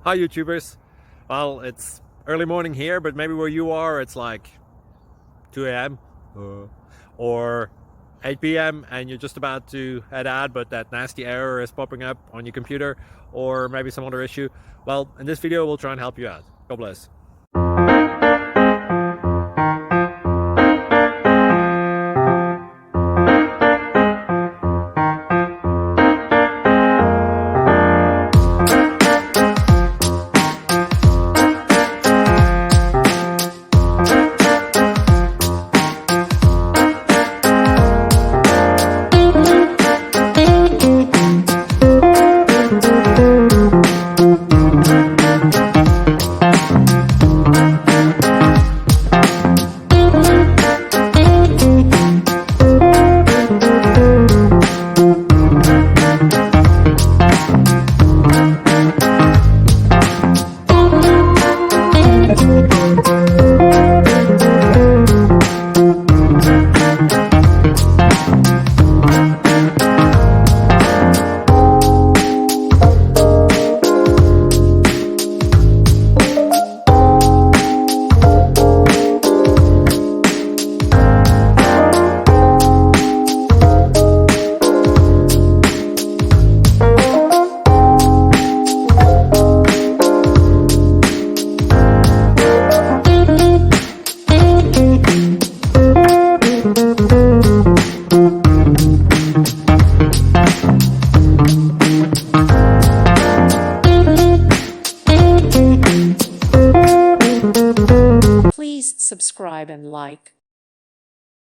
Hi YouTubers. Well, it's early morning here, but maybe where you are it's like 2 a.m. or 8 p.m. and you're just about to head out, but that nasty error is popping up on your computer, or maybe some other issue. Well, in this video we'll try and help you out. God bless. Please subscribe and like.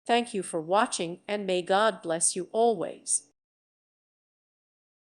Thank you for watching, and may God bless you always.